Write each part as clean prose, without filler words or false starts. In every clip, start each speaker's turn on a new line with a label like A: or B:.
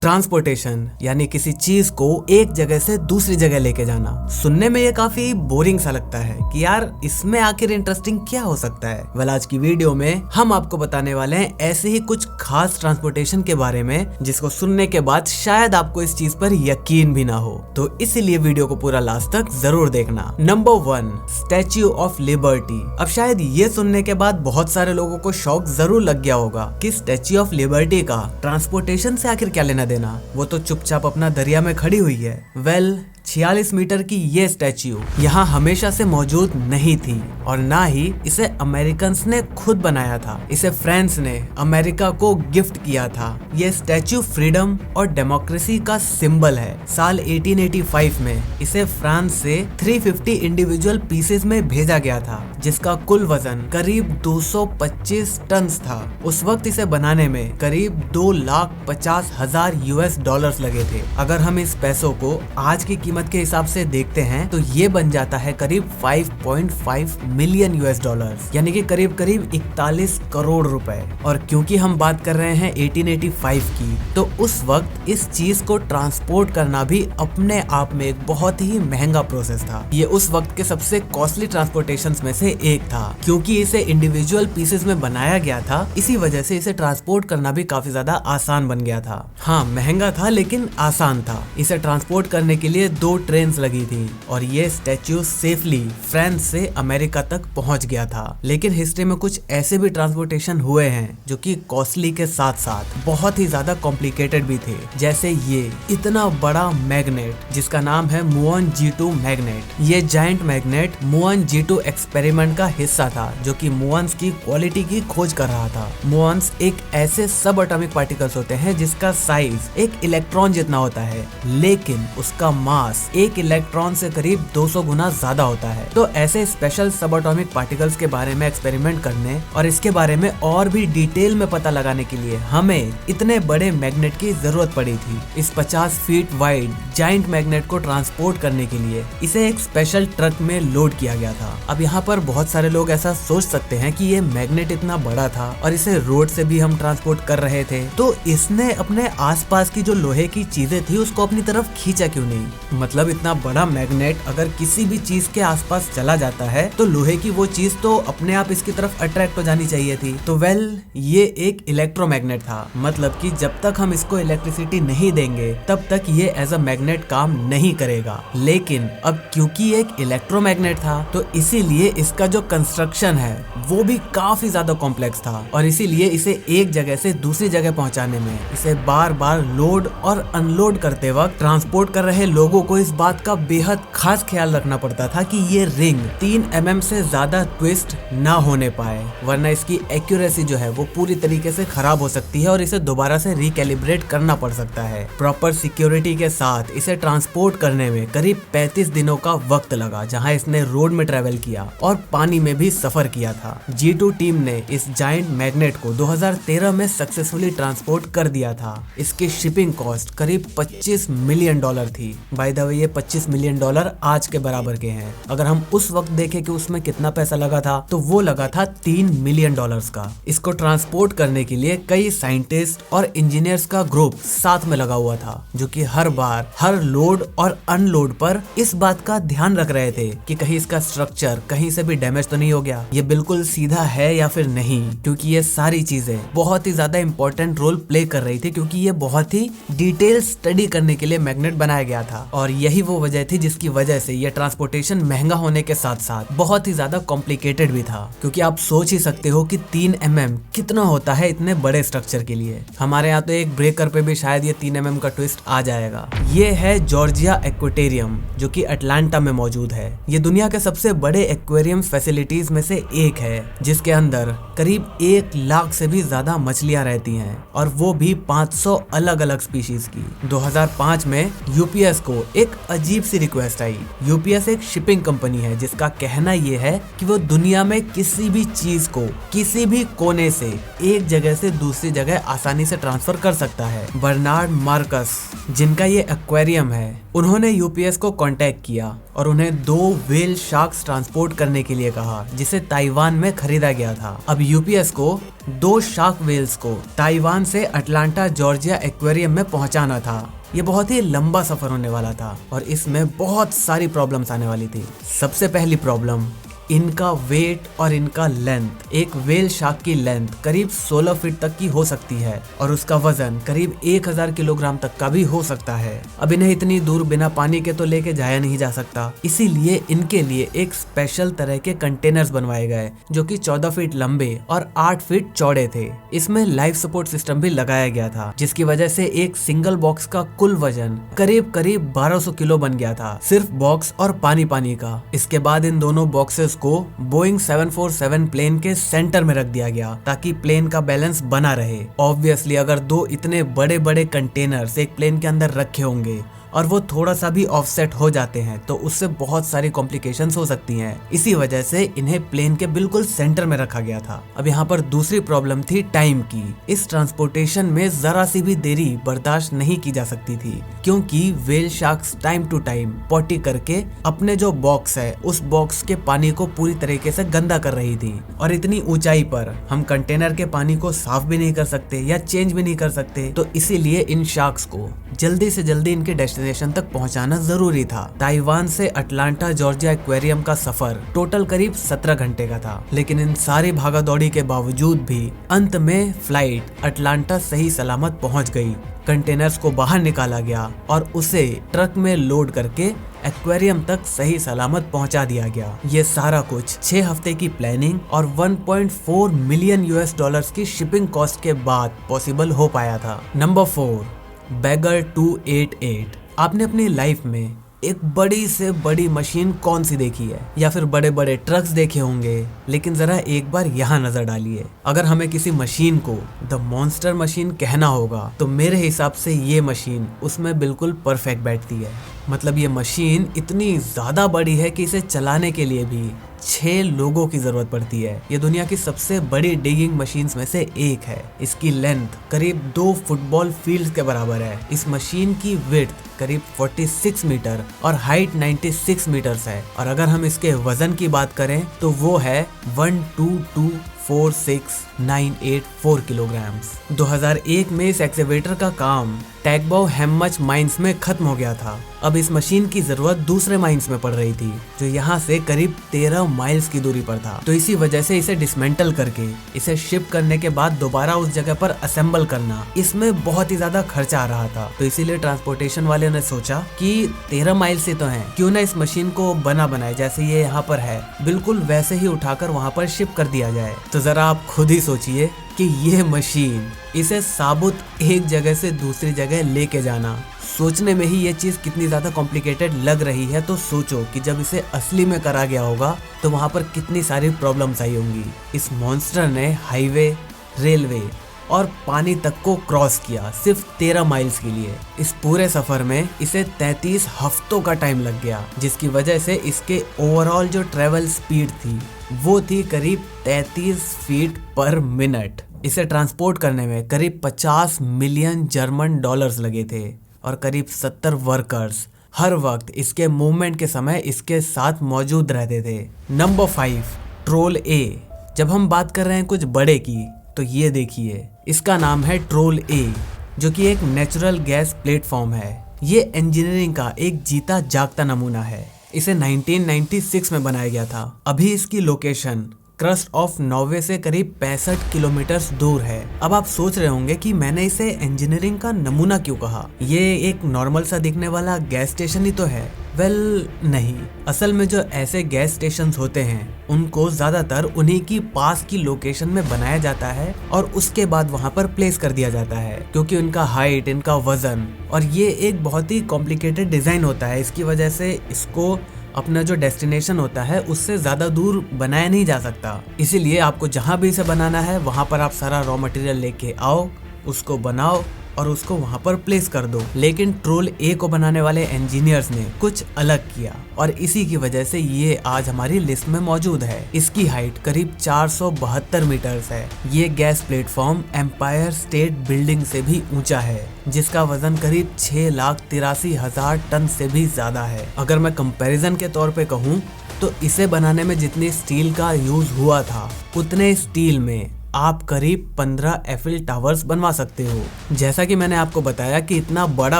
A: Transportation यानी किसी चीज को एक जगह से दूसरी जगह लेके जाना। सुनने में ये काफी बोरिंग सा लगता है कि यार इसमें आखिर इंटरेस्टिंग क्या हो सकता है। वेल, आज की वीडियो में हम आपको बताने वाले हैं ऐसे ही कुछ खास ट्रांसपोर्टेशन के बारे में जिसको सुनने के बाद शायद आपको इस चीज पर यकीन भी ना हो, तो इसीलिए वीडियो को पूरा लास्ट तक जरूर देखना। Number 1, statue of liberty. अब शायद ये सुनने के बाद बहुत सारे लोगों को शौक जरूर लग गया होगा कि स्टैच्यू ऑफ लिबर्टी का ट्रांसपोर्टेशन से आखिर क्या लेना देना, वो तो चुपचाप अपना दरिया में खड़ी हुई है। वेल, 46 मीटर की ये स्टैच्यू यहाँ हमेशा से मौजूद नहीं थी और ना ही इसे अमेरिकन्स ने खुद बनाया था। इसे फ्रांस ने अमेरिका को गिफ्ट किया था। ये स्टैच्यू फ्रीडम और डेमोक्रेसी का सिंबल है। साल 1885 में इसे फ्रांस से 350 इंडिविजुअल पीसेस में भेजा गया था, जिसका कुल वजन करीब 225 टन था। उस वक्त इसे बनाने में करीब 2,50,000 US डॉलर्स लगे थे। अगर हम इस पैसों को आज की कीमत के हिसाब से देखते हैं तो ये बन जाता है करीब 5.5 मिलियन US डॉलर्स, यानी कि करीब 41 करोड़ रुपए। और क्योंकि हम बात कर रहे हैं 1885 की, तो उस वक्त इस चीज को ट्रांसपोर्ट करना भी अपने आप में एक बहुत ही महंगा प्रोसेस था। ये उस वक्त के सबसे कॉस्टली ट्रांसपोर्टेशन में से एक था। क्योंकि इसे इंडिविजुअल पीसेस में बनाया गया था, इसी वजह से इसे ट्रांसपोर्ट करना भी काफी ज्यादा आसान बन गया था। हाँ, महंगा था लेकिन आसान था। इसे ट्रांसपोर्ट करने के लिए 2 ट्रेन्स लगी थी और ये स्टैच्यू सेफली फ्रांस से अमेरिका तक पहुंच गया था। लेकिन हिस्ट्री में कुछ ऐसे भी ट्रांसपोर्टेशन हुए हैं जो कि कॉस्टली के साथ साथ बहुत ही ज्यादा कॉम्प्लिकेटेड भी थे। जैसे ये इतना बड़ा मैग्नेट जिसका नाम है मुओन G2 मैग्नेट। ये जायंट मैग्नेट मुओन G2 एक्सपेरिमेंट का हिस्सा था, जो कि मुओन्स की क्वालिटी की खोज कर रहा था। मुओन्स एक ऐसे सब एटॉमिक पार्टिकल्स होते हैं जिसका साइज एक इलेक्ट्रॉन जितना होता है, लेकिन उसका मास एक इलेक्ट्रॉन से करीब 200 गुना ज्यादा होता है। तो ऐसे स्पेशल सब एटॉमिक पार्टिकल्स के बारे में एक्सपेरिमेंट करने और इसके बारे में और भी डिटेल में पता लगाने के लिए हमें इतने बड़े मैग्नेट की जरूरत पड़ी थी। इस 50 फीट वाइड जायंट मैग्नेट को ट्रांसपोर्ट करने के लिए इसे एक स्पेशल ट्रक में लोड किया गया था। अब यहाँ पर बहुत सारे लोग ऐसा सोच सकते हैं कि ये मैग्नेट इतना बड़ा था और इसे रोड से भी हम ट्रांसपोर्ट कर रहे थे, तो इसने अपने आसपास की जो लोहे की चीजें थी उसको अपनी तरफ खींचा क्यों नहीं। मतलब इतना बड़ा मैग्नेट अगर किसी भी चीज के आसपास चला जाता है तो लोहे की वो चीज तो अपने आप इसकी तरफ अट्रैक्ट हो जानी चाहिए थी। तो वेल, ये एक इलेक्ट्रोमैग्नेट था। मतलब कि जब तक हम इसको इलेक्ट्रिसिटी नहीं देंगे तब तक ये एज अ मैग्नेट काम नहीं करेगा। लेकिन अब क्योंकि एक इलेक्ट्रोमैग्नेट था तो इसीलिए इसका जो कंस्ट्रक्शन है वो भी काफी ज्यादा कॉम्प्लेक्स था और इसीलिए इसे एक जगह से दूसरी जगह पहुंचाने में इसे बार बार लोड और अनलोड करते वक्त ट्रांसपोर्ट कर रहे लोगों को इस बात का बेहद खास ख्याल रखना पड़ता था कि ये रिंग 3 mm से ज्यादा ट्विस्ट ना होने पाए, वरना इसकी एक्यूरेसी जो है वो पूरी तरीके से खराब हो सकती है और इसे दोबारा से रिकैलिब्रेट करना पड़ सकता है। प्रॉपर सिक्योरिटी के साथ इसे ट्रांसपोर्ट करने में करीब 35 दिनों का वक्त लगा, जहां इसने रोड में ट्रेवल किया और पानी में भी सफर किया था। G2 टीम ने इस जायंट मैग्नेट को 2013 में सक्सेसफुली ट्रांसपोर्ट कर दिया था। इसकी शिपिंग कॉस्ट करीब $25 मिलियन थी। बाय द वे, ये $25 मिलियन आज के बराबर के हैं। अगर हम उस वक्त देखें कि उसमें कितना पैसा लगा था, तो वो लगा था $3 मिलियन का। इसको ट्रांसपोर्ट करने के लिए कई साइंटिस्ट और इंजीनियर्स का ग्रुप साथ में लगा हुआ था, जो कि हर बार हर लोड और अनलोड पर इस बात का ध्यान रख रहे थे कि कहीं इसका स्ट्रक्चर कहीं से भी डैमेज तो नहीं हो गया, ये बिल्कुल सीधा है या फिर नहीं। क्योंकि ये सारी चीजें बहुत ही ज्यादा इंपॉर्टेंट रोल प्ले कर रही थी, क्योंकि ये बहुत ही डिटेल स्टडी करने के लिए मैग्नेट बनाया गया था। और यही वो वजह थी जिसकी वजह से ये ट्रांसपोर्टेशन महंगा होने के साथ साथ बहुत ही ज्यादा कॉम्प्लिकेटेड भी था। क्योंकि आप सोच ही सकते हो कि 3 mm कितना होता है इतने बड़े स्ट्रक्चर के लिए। हमारे यहाँ तो एक ब्रेकर पे भी शायद ये 3 mm का ट्विस्ट आ जाएगा। ये है जॉर्जिया एक्वेटेरियम, जो कि अटलांटा में मौजूद है। ये दुनिया के सबसे बड़े एक्वेरियम फैसिलिटीज में से एक है, जिसके अंदर करीब 1 लाख से भी ज्यादा मछलियां रहती हैं और वो भी 500 अलग अलग स्पीशीज की। 2005 में यूपीएस को एक अजीब सी रिक्वेस्ट आई। यूपीएस एक शिपिंग कंपनी है जिसका कहना ये है कि वो दुनिया में किसी भी चीज को किसी भी कोने से एक जगह से दूसरी जगह आसानी से ट्रांसफर कर सकता है। बर्नार्ड मार्कस जिनका ये एक्वेरियम है, उन्होंने यूपीएस को कांटेक्ट किया और उन्हें 2 व्हेल शार्क्स ट्रांसपोर्ट करने के लिए कहा, जिसे ताइवान में खरीदा गया था। अब यूपीएस को 2 शार्क व्हेल्स को ताइवान से अटलांटा जॉर्जिया एक्वेरियम में पहुंचाना था। ये बहुत ही लंबा सफर होने वाला था और इसमें बहुत सारी प्रॉब्लम्स आने वाली थी। सबसे पहली प्रॉब्लम, इनका वेट और इनका लेंथ। एक व्हेल शार्क की लेंथ करीब 16 फीट तक की हो सकती है और उसका वजन करीब 1000 किलोग्राम तक का भी हो सकता है। अब इन्हें इतनी दूर बिना पानी के तो लेके जाया नहीं जा सकता, इसीलिए इनके लिए एक स्पेशल तरह के कंटेनर्स बनवाए गए जो कि 14 फीट लंबे और 8 फीट चौड़े थे। इसमें लाइफ सपोर्ट सिस्टम भी लगाया गया था, जिसकी वजह से एक सिंगल बॉक्स का कुल वजन करीब 1200 किलो बन गया था, सिर्फ बॉक्स और पानी का। इसके बाद इन दोनों बॉक्सेस को बोइंग 747 प्लेन के सेंटर में रख दिया गया ताकि प्लेन का बैलेंस बना रहे। ऑब्वियसली अगर 2 इतने बड़े बड़े कंटेनर्स एक प्लेन के अंदर रखे होंगे और वो थोड़ा सा भी ऑफसेट हो जाते हैं तो उससे बहुत सारी कॉम्प्लिकेशंस हो सकती हैं। इसी वजह से इन्हें प्लेन के बिल्कुल सेंटर में रखा गया था। अब यहाँ पर दूसरी प्रॉब्लम थी टाइम की। इस ट्रांसपोर्टेशन में जरा सी भी देरी बर्दाश्त नहीं की जा सकती थी, क्योंकि whale sharks time to time potty करके अपने जो बॉक्स है उस बॉक्स के पानी को पूरी तरीके से गंदा कर रही थी। और इतनी ऊंचाई पर हम कंटेनर के पानी को साफ भी नहीं कर सकते या चेंज भी नहीं कर सकते, तो इसीलिए इन शार्क्स को जल्दी से जल्दी इनके डेस्टिनेशन तक पहुंचाना जरूरी था। ताइवान से अटलांटा जॉर्जिया एक्वेरियम का सफर टोटल करीब 17 घंटे का था, लेकिन इन सारी भागा दौड़ी के बावजूद भी अंत में फ्लाइट अटलांटा सही सलामत पहुंच गई। कंटेनर्स को बाहर निकाला गया और उसे ट्रक में लोड करके एक्वेरियम तक सही सलामत पहुंचा दिया गया। ये सारा कुछ 6 हफ्ते की प्लानिंग और 1.4 मिलियन US डॉलर्स की शिपिंग कॉस्ट के बाद पॉसिबल हो पाया था। Number 4, Bagger 288। आपने अपनी लाइफ में एक बड़ी से बड़ी मशीन कौन सी देखी है, या फिर बड़े बड़े ट्रक्स देखे होंगे, लेकिन जरा एक बार यहाँ नजर डालिए। अगर हमें किसी मशीन को द मॉन्स्टर मशीन कहना होगा तो मेरे हिसाब से ये मशीन उसमें बिल्कुल परफेक्ट बैठती है। मतलब ये मशीन इतनी ज्यादा बड़ी है कि इसे चलाने के लिए भी 6 लोगों की जरूरत पड़ती है। ये दुनिया की सबसे बड़ी डिगिंग मशीन्स में से एक है। इसकी लेंथ करीब 2 फुटबॉल फील्ड के बराबर है। इस मशीन की विड्थ करीब 46 मीटर और हाइट 96 मीटर्स है। और अगर हम इसके वजन की बात करें तो वो है 12246,984 किलोग्राम्स। 2001 में इस एक्सकेवेटर का काम टैगबाओ हेमच माइंस में खत्म हो गया था। अब इस मशीन की जरूरत दूसरे माइंस में पड़ रही थी जो यहाँ से करीब 13 माइल्स की दूरी पर था। तो इसी वजह से इसे डिसमेंटल करके इसे शिप करने के बाद दोबारा उस जगह पर असेंबल करना, इसमें बहुत ही ज्यादा खर्चा आ रहा था। तो इसीलिए ट्रांसपोर्टेशन वाले ने सोचा कि 13 माइल से तो है, क्यों ना इस मशीन को बना बनाए जैसे ये यहाँ पर है बिल्कुल वैसे ही उठाकर वहाँ पर शिप कर दिया जाए। तो जरा आप खुद ही सोचिए कि ये मशीन इसे साबुत एक जगह से दूसरी जगह लेके जाना, सोचने में ही ये चीज कितनी ज्यादा कॉम्प्लिकेटेड लग रही है। तो सोचो कि जब इसे असली में करा गया होगा तो वहाँ पर कितनी सारी प्रॉब्लम्स आई होंगी। इस मॉन्स्टर ने हाईवे, रेलवे और पानी तक को क्रॉस किया सिर्फ 13 माइल्स के लिए। इस पूरे सफर में इसे 33 हफ्तों का टाइम लग गया, जिसकी वजह से इसके ओवरऑल जो ट्रेवल स्पीड थी वो थी करीब 33 फीट पर मिनट। इसे ट्रांसपोर्ट करने में करीब 50 मिलियन जर्मन डॉलर्स लगे थे और करीब 70 वर्कर्स हर वक्त इसके मूवमेंट के समय इसके साथ मौजूद रहते थे। नंबर 5, ट्रोल ए। जब हम बात कर रहे हैं कुछ बड़े की तो ये देखिए, इसका नाम है ट्रोल ए, जो कि एक नेचुरल गैस प्लेटफॉर्म है। ये इंजीनियरिंग का एक जीता जागता नमूना है। इसे 1996 में बनाया गया था। अभी इसकी लोकेशन क्रस्ट ऑफ नॉर्वे से करीब 65 किलोमीटर दूर है। अब आप सोच रहे होंगे कि मैंने इसे इंजीनियरिंग का नमूना क्यों कहा, ये एक नॉर्मल सा दिखने वाला गैस स्टेशन ही तो है। वेल नहीं, असल में जो ऐसे गैस स्टेशंस होते हैं उनको ज्यादातर उन्हीं की पास की लोकेशन में बनाया जाता है और उसके बाद वहां पर प्लेस कर दिया जाता है, क्योंकि उनका हाइट, इनका वजन और ये एक बहुत ही कॉम्प्लिकेटेड डिजाइन होता है। इसकी वजह से इसको अपना जो डेस्टिनेशन होता है उससे ज्यादा दूर बनाया नहीं जा सकता। इसीलिए आपको जहां भी इसे बनाना है वहां पर आप सारा रॉ मटेरियल लेके आओ, उसको बनाओ और उसको वहाँ पर प्लेस कर दो। लेकिन ट्रोल ए को बनाने वाले इंजीनियर्स ने कुछ अलग किया और इसी की वजह से ये आज हमारी लिस्ट में मौजूद है। इसकी हाइट करीब 472 मीटर है। ये gas platform Empire State Building से भी ऊंचा है, जिसका वजन करीब 6,83,000 टन से भी ज्यादा है। अगर मैं कंपैरिजन के तौर पे कहूँ तो इसे बनाने में जितनी स्टील का यूज हुआ था, उतने स्टील में आप करीब 15 एफिल टावर्स बनवा सकते हो। जैसा कि मैंने आपको बताया कि इतना बड़ा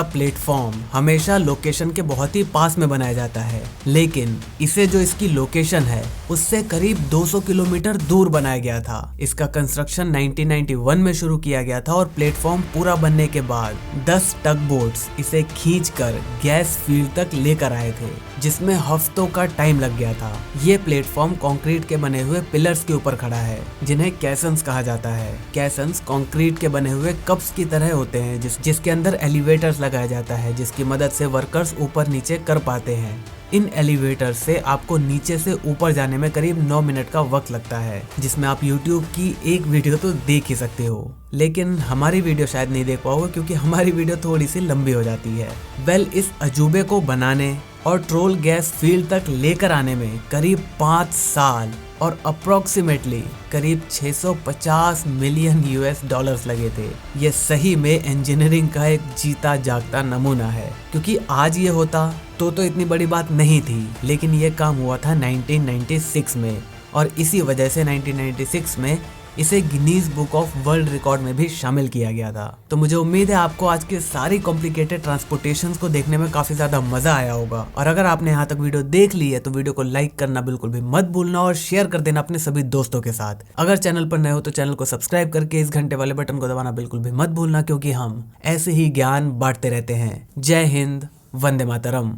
A: प्लेटफॉर्म हमेशा लोकेशन के बहुत ही पास में बनाया जाता है, लेकिन इसे जो इसकी लोकेशन है उससे करीब 200 किलोमीटर दूर बनाया गया था। इसका कंस्ट्रक्शन 1991 में शुरू किया गया था और प्लेटफॉर्म पूरा बनने के बाद 10 टग बोट्स इसे खींचकर गैस फील्ड तक लेकर आए थे, जिसमें हफ्तों का टाइम लग गया था। ये प्लेटफॉर्म कंक्रीट के बने हुए पिलर्स के ऊपर खड़ा है, जिन्हें कैसन्स कहा जाता है। कैसन्स कंक्रीट के बने हुए कप्स की तरह होते हैं, जिसके अंदर एलिवेटर्स लगाया जाता है, जिसकी मदद से वर्कर्स ऊपर नीचे कर पाते हैं। इन एलिवेटर से आपको नीचे से ऊपर जाने में करीब 9 मिनट का वक्त लगता है, जिसमें आप YouTube की एक वीडियो तो देख ही सकते हो। लेकिन हमारी वीडियो शायद नहीं देख पाओगे, क्योंकि हमारी वीडियो थोड़ी सी लंबी हो जाती है। इस अजूबे को बनाने और ट्रोल गैस फील्ड तक लेकर आने में करीब 5 साल और अप्रोक्सीमेटली करीब 650 मिलियन US$ लगे थे। ये सही में इंजीनियरिंग का एक जीता जागता नमूना है, क्योंकि आज ये होता तो इतनी बड़ी बात नहीं थी। लेकिन ये काम हुआ था 1996 में, और इसी वजह से 1996 में इसे Guinness book of world record में भी शामिल किया गया था। तो मुझे उम्मीद है आपको आज के सारी कॉम्प्लिकेटेड ट्रांसपोर्टेशंस को देखने में काफी ज्यादा मजा आया होगा। और अगर आपने यहाँ तक वीडियो देख ली है तो वीडियो को लाइक करना बिल्कुल भी मत भूलना और शेयर कर देना अपने सभी दोस्तों के साथ। अगर चैनल पर नए हो तो चैनल को सब्सक्राइब करके इस घंटे वाले बटन को दबाना बिल्कुल भी मत भूलना, क्योंकि हम ऐसे ही ज्ञान बांटते रहते हैं। जय हिंद, वंदे मातरम।